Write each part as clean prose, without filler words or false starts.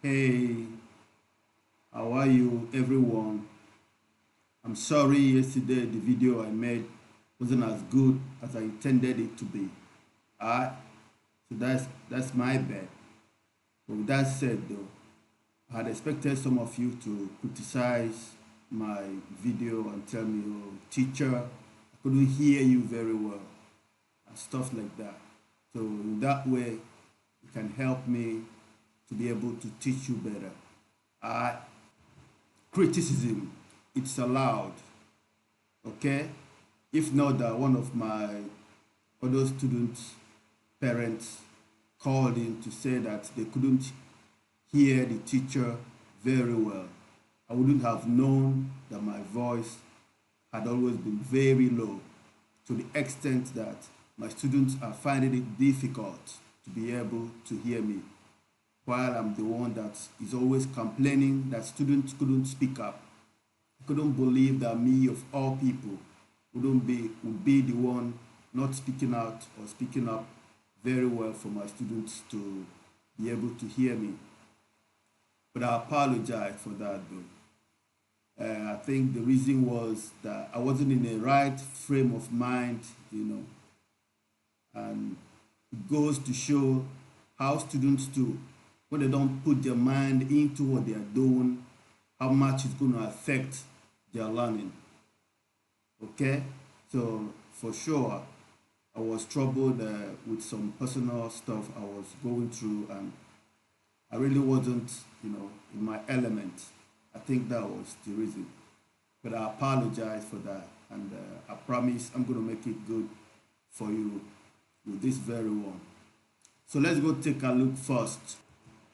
Hey, how are you, everyone? I'm sorry yesterday the video I made wasn't as good as I intended it to be. Alright, so that's my bad. But with that said, though, I had expected some of you to criticize my video and tell me, "Oh, teacher, I couldn't hear you very well," and stuff like that. So in that way, it can help me to be able to teach you better. Alright, criticism, it's allowed. Okay, if not that one of my other students parents called in to say that they couldn't hear the teacher very well, I wouldn't have known that my voice had always been very low, to the extent that my students are finding it difficult to be able to hear me, while I'm the one that is always complaining that students couldn't speak up. I couldn't believe that me of all people would be the one not speaking out or speaking up very well for my students to be able to hear me. But I apologize for that though. I think the reason was that I wasn't in the right frame of mind, and it goes to show how students do when they don't put their mind into what they are doing, how much it's going to affect their learning. Okay, so for sure, I was troubled with some personal stuff I was going through, and I really wasn't, in my element. I think that was the reason. But I apologize for that, and I promise I'm going to make it good for you with this very one. So let's go take a look first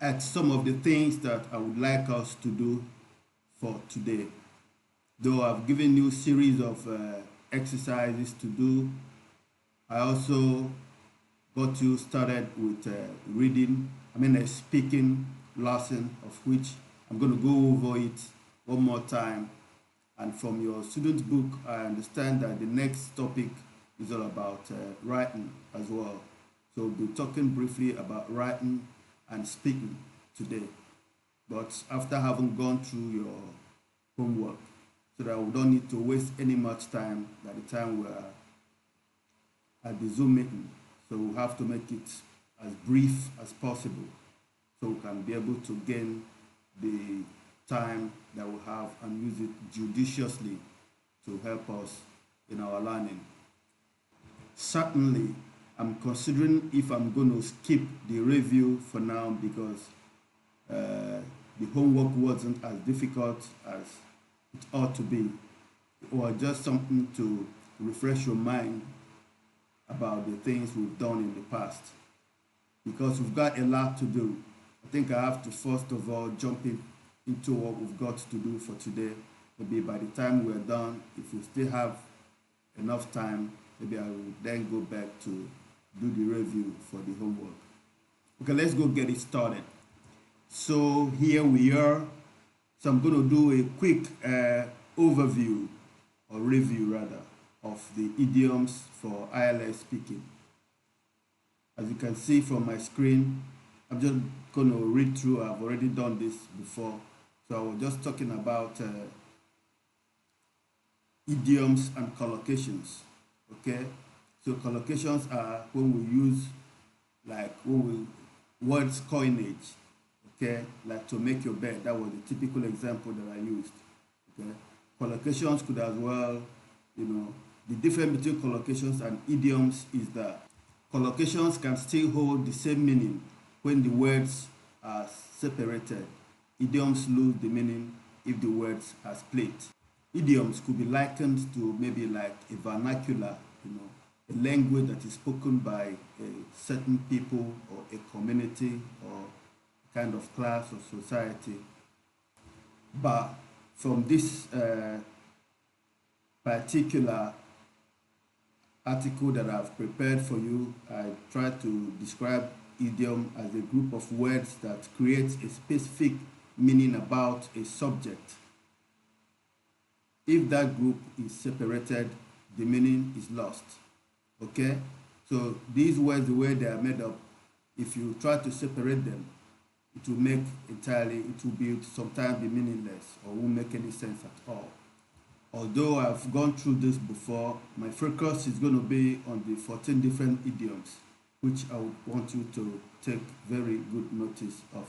at some of the things that I would like us to do for today. Though I've given you a series of exercises to do, I also got you started with reading, a speaking lesson of which I'm going to go over it one more time. And from your student book, I understand that the next topic is all about writing as well. So we'll be talking briefly about writing and speaking today. But after having gone through your homework, so that we don't need to waste any much time by the time we're at the Zoom meeting. So we have to make it as brief as possible so we can be able to gain the time that we have and use it judiciously to help us in our learning. Certainly, I'm considering if I'm going to skip the review for now because the homework wasn't as difficult as it ought to be, or just something to refresh your mind about the things we've done in the past. Because we've got a lot to do. I think I have to first of all jump into what we've got to do for today. Maybe by the time we're done, if we still have enough time, maybe I will then go back to do the review for the homework. Okay, let's go get it started. So here we are. So I'm going to do a quick overview or review rather of the idioms for ILS speaking. As you can see from my screen, I'm just going to read through. I've already done this before. So I was just talking about idioms and collocations. Okay, so collocations are when we use words coinage. Okay, like to make your bed. That was the typical example that I used. Okay, collocations could as well, the difference between collocations and idioms is that collocations can still hold the same meaning when the words are separated. Idioms lose the meaning if the words are split. Idioms could be likened to maybe like a vernacular, a language that is spoken by a certain people or a community or kind of class or society. But from this particular article that I've prepared for you, I try to describe idiom as a group of words that creates a specific meaning about a subject. If that group is separated, the meaning is lost. Okay? So these words, the way they are made up, if you try to separate them, it will make entirely, it will be sometimes be meaningless or won't make any sense at all. Although I've gone through this before, my focus is going to be on the 14 different idioms, which I would want you to take very good notice of.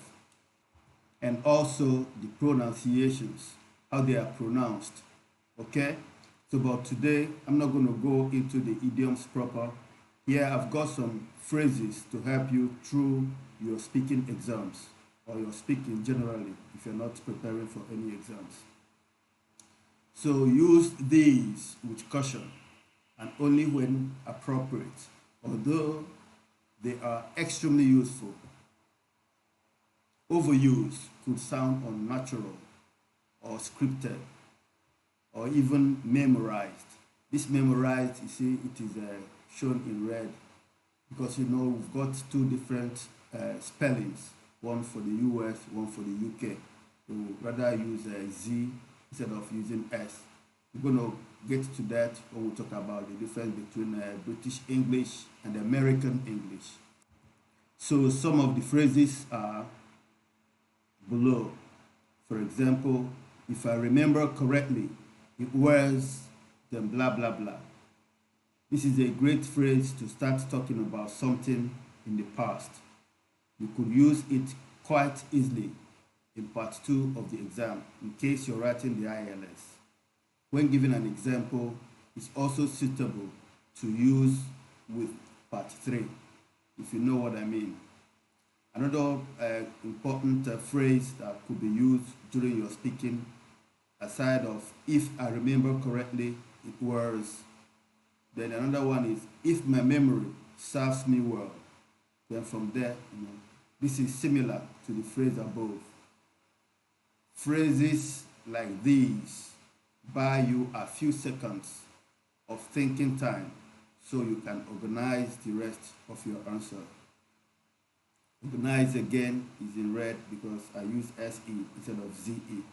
And also the pronunciations, how they are pronounced. Okay? So, but today I'm not going to go into the idioms proper. Here I've got some phrases to help you through your speaking exams or your speaking generally if you're not preparing for any exams. So use these with caution and only when appropriate, although they are extremely useful. Overuse could sound unnatural or scripted or even memorized. This memorized, you see, it is shown in red because you know we've got two different spellings, one for the US, one for the UK. So rather use Z instead of using S. We're going to get to that when we talk about the difference between British English and American English. So some of the phrases are below. For example, if I remember correctly, it was then blah blah blah. This is a great phrase to start talking about something in the past. You could use it quite easily in part 2 of the exam in case you're writing the ILS. When giving an example, it's also suitable to use with part 3, if you know what I mean. Another important phrase that could be used during your speaking, aside of if I remember correctly, it was. Then another one is if my memory serves me well. Then from there, this is similar to the phrase above. Phrases like these buy you a few seconds of thinking time so you can organize the rest of your answer. Organize again is in red because I use SE instead of ZE.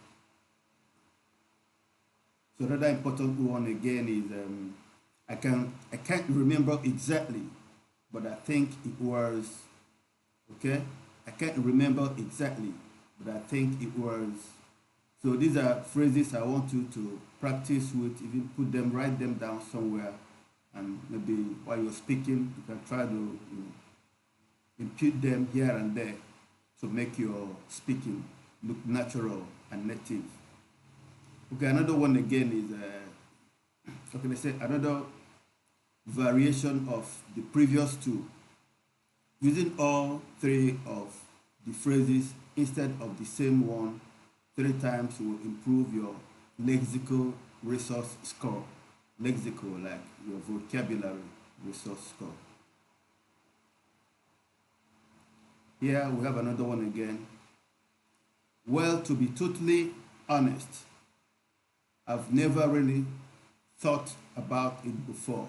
So another important one again is I can't remember exactly, but I think it was, okay? I can't remember exactly, but I think it was. So these are phrases I want you to practice with, even put them, write them down somewhere, and maybe while you're speaking, you can try to impute them here and there to make your speaking look natural and native. Okay, another one again is, how can I say, another variation of the previous two. Using all three of the phrases instead of the same one 3 times will improve your lexical resource score. Lexical, like your vocabulary resource score. Here we have another one again. Well, to be totally honest, I've never really thought about it before.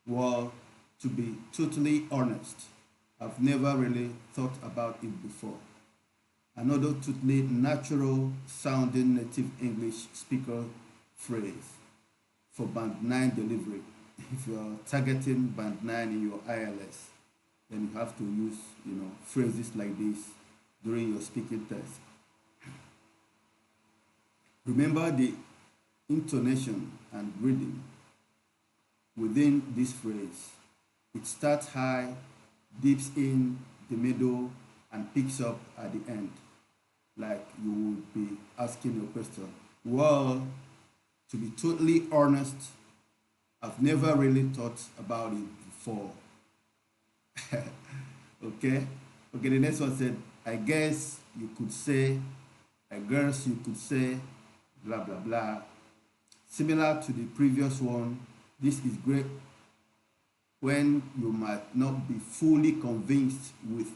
Well, to be totally honest, I've never really thought about it before. Another totally natural sounding native English speaker phrase for band 9 delivery. If you're targeting band 9 in your ILS, then you have to use, phrases like this during your speaking test. Remember the intonation and reading within this phrase. It starts high, dips in the middle, and picks up at the end, like you would be asking a question. Well, to be totally honest, I've never really thought about it before. Okay? Okay, the next one said, I guess you could say, blah, blah, blah. Similar to the previous one, this is great when you might not be fully convinced with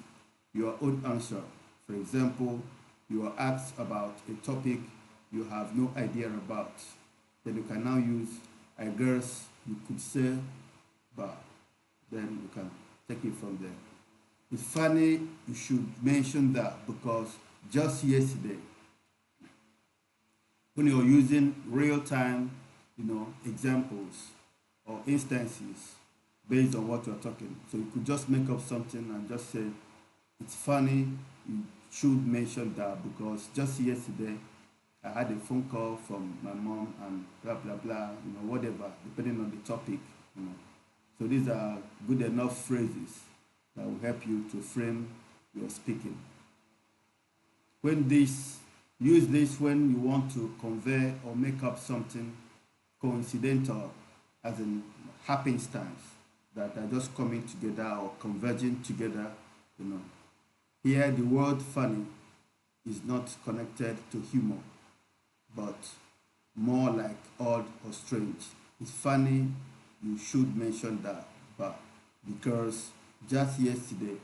your own answer. For example, you are asked about a topic you have no idea about. Then you can now use, I guess you could say, but then you can take it from there. It's funny you should mention that because just yesterday, when you're using real-time, examples or instances based on what you're talking, so you could just make up something and just say, it's funny you should mention that, because just yesterday I had a phone call from my mom and blah blah blah, whatever, depending on the topic, you know. So these are good enough phrases that will help you to frame your speaking. When this Use this when you want to convey or make up something coincidental, as in happenstance, that are just coming together or converging together, you know. Here the word funny is not connected to humor, but more like odd or strange. It's funny, you should mention that, but because just yesterday,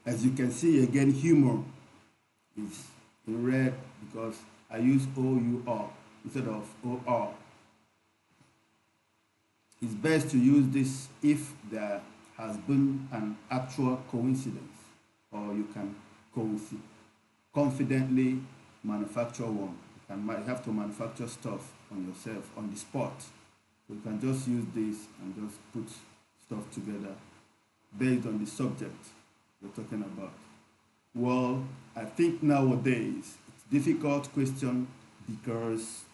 as you can see again, humor is in red because I use OUR instead of OR. It's best to use this if there has been an actual coincidence, or you can confidently manufacture one. You have to manufacture stuff on yourself on the spot. So you can just use this and just put stuff together based on the subject we're talking about. Well, I think nowadays it's a difficult question because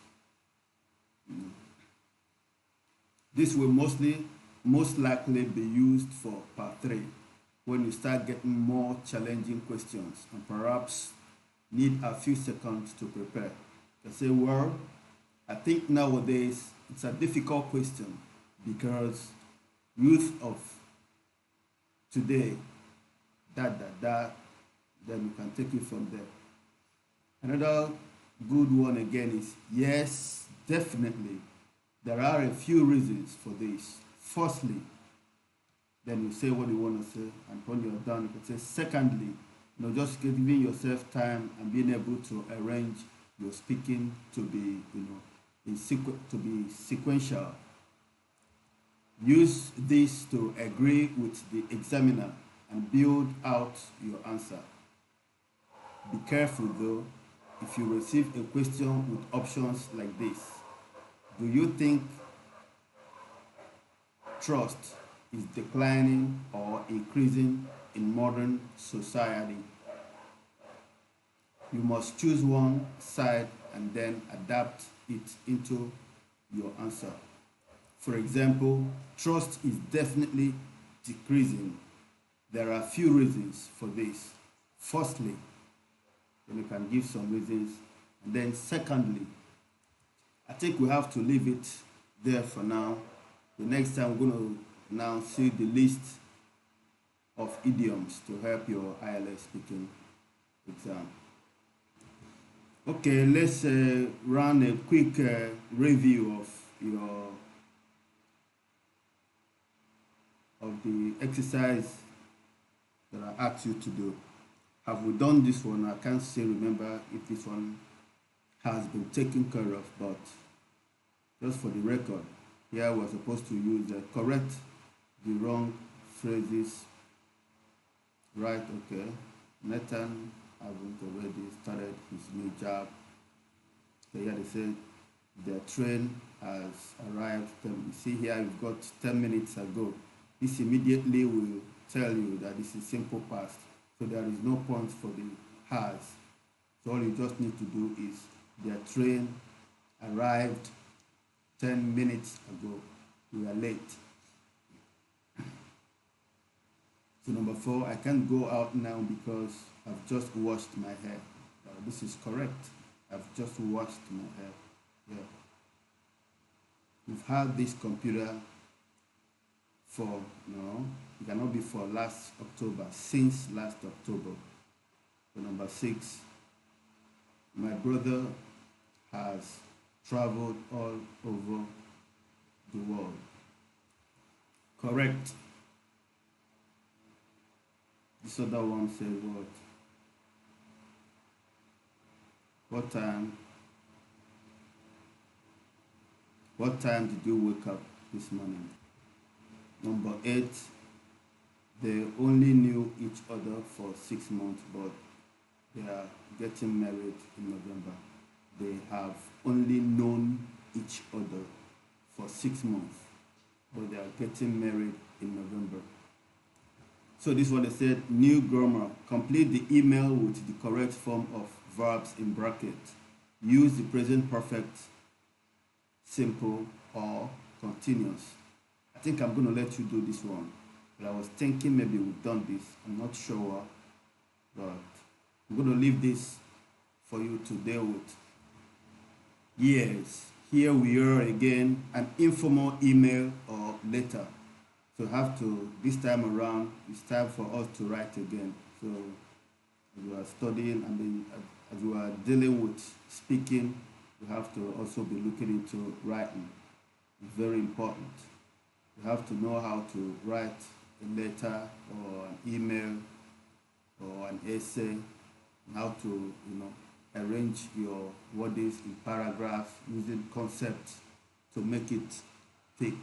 this will most likely be used for part 3 when you start getting more challenging questions and perhaps need a few seconds to prepare. I say, well, I think nowadays it's a difficult question because youth of today, that, then you can take it from there. Another good one again is yes, definitely. There are a few reasons for this. Firstly, then you say what you want to say, and when you're done, you can say secondly, just giving yourself time and being able to arrange your speaking to be, to be sequential. Use this to agree with the examiner and build out your answer. Be careful though, if you receive a question with options like this. Do you think trust is declining or increasing in modern society? You must choose one side and then adapt it into your answer. For example, trust is definitely decreasing. There are a few reasons for this. Firstly, then you can give some reasons. And then secondly, I think we have to leave it there for now. The next time we're going to now see the list of idioms to help your ILS speaking exam. Okay, let's run a quick review of the exercise that I asked you to do. Have we done this one? I can't say remember if this one has been taken care of, but just for the record, here we're supposed to use correct the wrong phrases. Right, okay. Nathan hasn't already started his new job. So here they said the train has arrived. You see here you've got 10 minutes ago. This immediately will tell you that this is simple past. So there is no point for the has. So all you just need to do is the train arrived 10 minutes ago. We are late. So number 4, I can't go out now because I've just washed my hair. This is correct. I've just washed my hair. Yeah. We've had this computer for, no, it cannot be for last October, since last October. So number 6, my brother has traveled all over the world. Correct. This other one says what? What time did you wake up this morning? Number 8, they only knew each other for 6 months, but they are getting married in November. They have only known each other for 6 months, but they are getting married in November. So this one they said, new grammar. Complete the email with the correct form of verbs in bracket. Use the present perfect, simple, or continuous. I think I'm going to let you do this one. But I was thinking maybe we've done this. I'm not sure. But I'm going to leave this for you to deal with. Yes, here we are again, an informal email or letter. So have to, this time around, it's time for us to write again. So as we are studying, as we are dealing with speaking, we have to also be looking into writing. It's very important. You have to know how to write a letter or an email or an essay, how to, arrange your wordings in paragraphs using concepts to make it thick.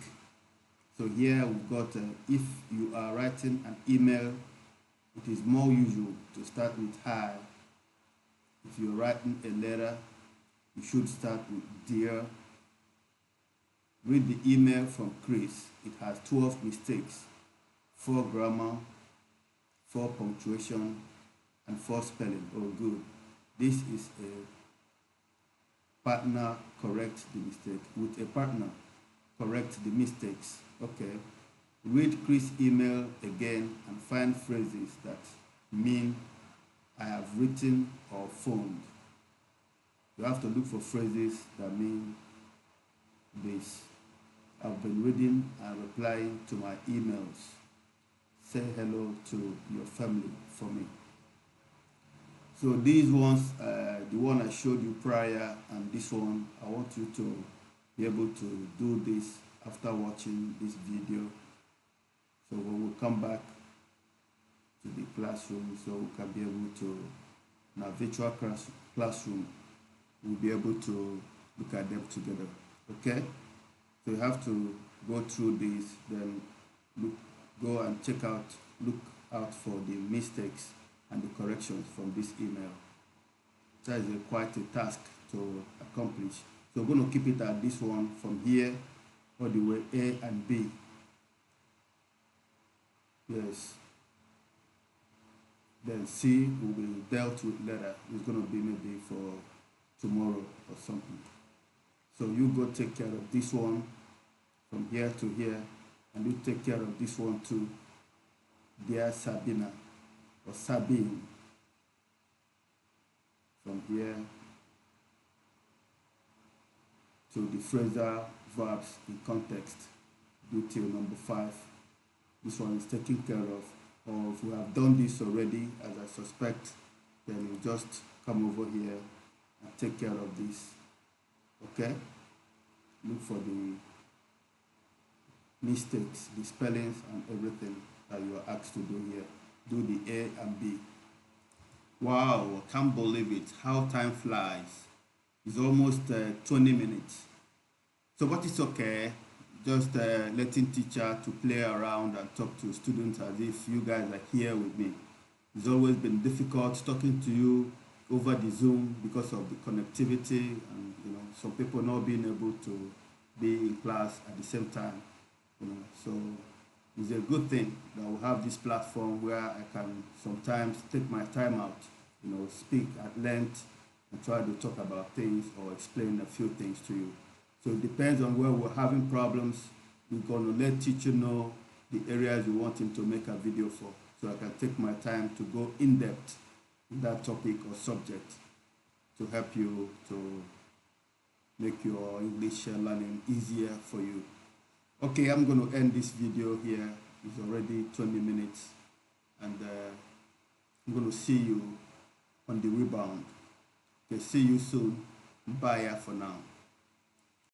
So here we've got, if you are writing an email, it is more usual to start with hi. If you're writing a letter, you should start with dear. Read the email from Chris. It has 12 mistakes, 4 grammar, 4 punctuation, and 4 spelling. Oh, good. This is a partner correct the mistake. With a partner, correct the mistakes. Okay. Read Chris' email again and find phrases that mean I have written or phoned. You have to look for phrases that mean this. I've been reading and replying to my emails. Say hello to your family for me. So these ones, the one I showed you prior and this one, I want you to be able to do this after watching this video. So when we come back to the classroom, so we can be able to, in our virtual classroom, we'll be able to look at them together, okay? So you have to go through this, then go and look out for the mistakes and the corrections from this email. That is quite a task to accomplish. So we're going to keep it at this one from here all the way A and B. Yes. Then C will be dealt with later. It's going to be maybe for tomorrow or something. So you go take care of this one from here to here, and you take care of this one too. Dear Sabina or Sabine, from here to the phrasal verbs in context, do till number 5. This one is taken care of. Or if we have done this already, as I suspect, then you just come over here and take care of this. Okay? Look for the mistakes, the spellings and everything that you are asked to do here. Do the A and B. Wow, I can't believe it. How time flies. It's almost 20 minutes. So but it's okay. Just letting teacher to play around and talk to students as if you guys are here with me. It's always been difficult talking to you over the Zoom because of the connectivity and some people not being able to be in class at the same time. So it's a good thing that we have this platform where I can sometimes take my time out, speak at length and try to talk about things or explain a few things to you. So it depends on where we're having problems. We're going to let teacher know the areas we want him to make a video for, so I can take my time to go in depth in that topic or subject to help you to make your English learning easier for you. Okay, I'm going to end this video here. It's already 20 minutes, and I'm going to see you on the rebound. Okay, see you soon. Bye for now.